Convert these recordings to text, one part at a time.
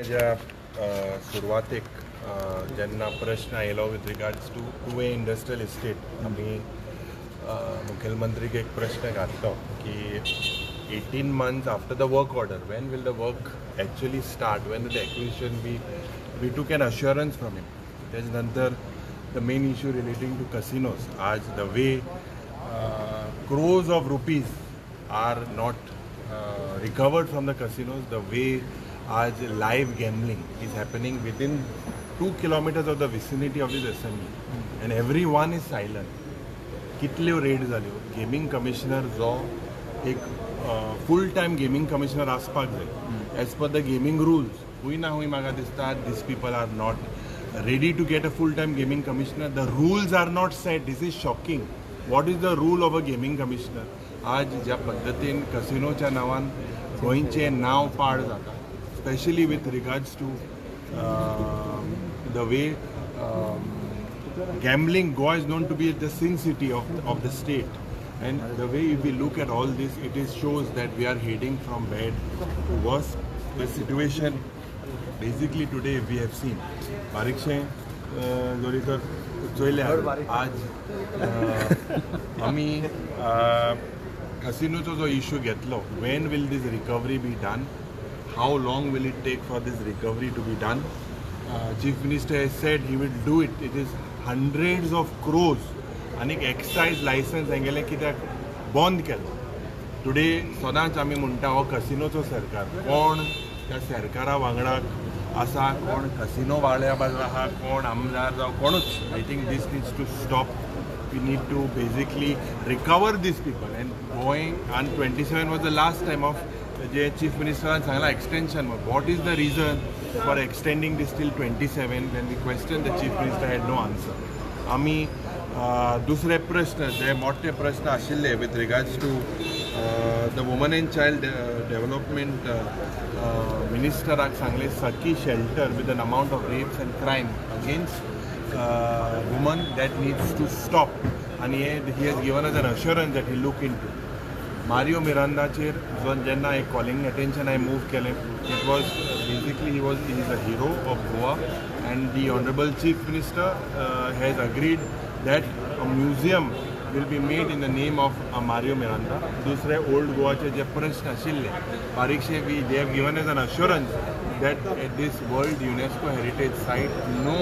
ज्या सुरवातेक जेन्ना प्रश्न आयलो with regards to Tuem industrial estate आमी मुखेलमंत्रीक एक प्रश्न घातलो की 18 months after the work order, when will the work actually start, when will the acquisition be? We took an assurance from him. त्याच्यानंतर the main issue relating to casinos, आज the way crores of rupees are not recovered from the casinos, the way आज live gambling is happening within 2 kilometers of the vicinity of this assembly and everyone is silent. कितल्यो red जाल्यो. Gaming commissioner जो एक फूल time gaming commissioner आसपाक जाय as per the gaming rules, हूंय ना हूंय म्हाका दिसता this people are not ready to get a full time gaming commissioner. The rules are not set. This is shocking. What is the rule of a gaming commissioner? आज ज्या पद्दतीन कसिनोच्या नांवान गोंयचें नांव पाड जाता, specially with regards to the way gambling, Goa is known to be the sin city of the state, and the way if we look at all this, it is shows that we are heading from bad to worse. The situation basically today we have seen Parikshe Zoritor Zoile आज आमी casinocho जो issue घेतलो, when will this recovery be done? How long will it take for this recovery to be done? Chief Minister has said he will do it. It is hundreds of crores आणि excise licence हेंगेले कित्याक बंद केलो. Today सदांच आमी म्हणटा हो कसिनोचो सरकार. कोण त्या सरकारा वांगडाक आसा, कोण कसिनो वाड्या बाजू आहा, कोण आमदार जावं कोणूच. I think this needs to stop. We need to basically recover this people and going. आनी 27 was the last time of जे चीफ मिनिस्टरान सांगला extension. What is the reason for extending this till 27? When we questioned, the chief minister had no answer. आमी दुसरे प्रश्न जे मोठे प्रश्न आशिल्ले with regards to the women and child development ministeraक सांगले सखी shelter with an amount of rapes and crime against women that needs to stop, and he has given us an assurance that he look into. Mario Mirandaचेर जो जेन्ना एक calling attention हांवें move केलें, it was basically he is a hero of Goa, and the honourable chief minister has agreed that a museum will be made in the name of Mario Miranda. दुसरे old गोवाचे जे प्रश्न आशिल्ले बारीकशे we they have given as an assurance that at this World UNESCO Heritage Site, no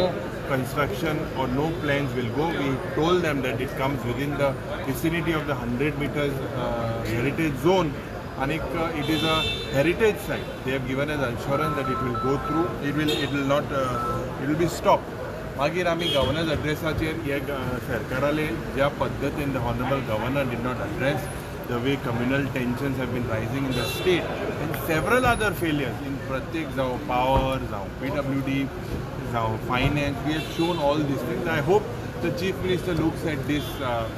construction or no plans will go. We told them that it comes within the vicinity of the 100 meters heritage zone, and it is a heritage site. They have given us assurance that it will go through. It will be stopped. मागीर आमी governor's एड्रेसाचेर हे सरकाराले ज्या पद्दतीन the honourable governor did not address the way communal tensions have been rising in the state and several other failures in pratyek जाव power जाव PWD जाव finance. We have shown all these things. I hope the chief minister looks at this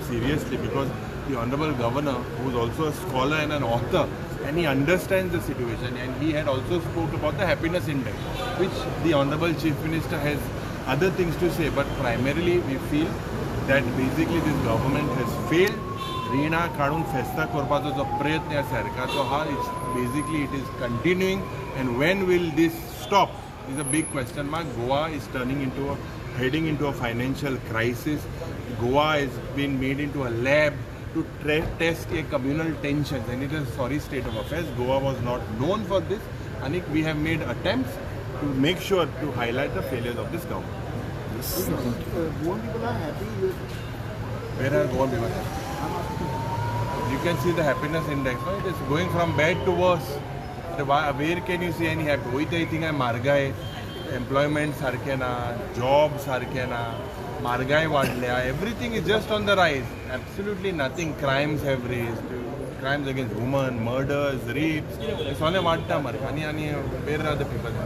seriously, because the honorable governor, who is also a scholar and an author, and he understands the situation, and he had also spoke about the happiness index, which the honorable chief minister has other things to say, but primarily we feel that basically this government has failed. रिणां काडून फेस्तां करपाचो जो प्रयत्न ह्या सरकारचो आहा, it's basically it is continuing, and when will this stop is a big question mark. Goa is heading into a financial crisis. Goa has been made into a lab to test a communal tensions, and it is a sorry state of affairs. Goa was not known for this, and we have made attempts to make sure to highlight the failures of this government. Goan people are happy with. Where are Goan people? You can see the happiness index. No? It is going from bad to worse. Where can you see any happy? वही तो thing है म्हारगाय, employment सारकें ना, job सारकें ना, म्हारगाय वाडल्या, everything is just on the rise. Absolutely nothing. Crimes have raised, crimes against woman, murders, rapes, सोने वाडटा मरे. आनी वेर आर द पीपल?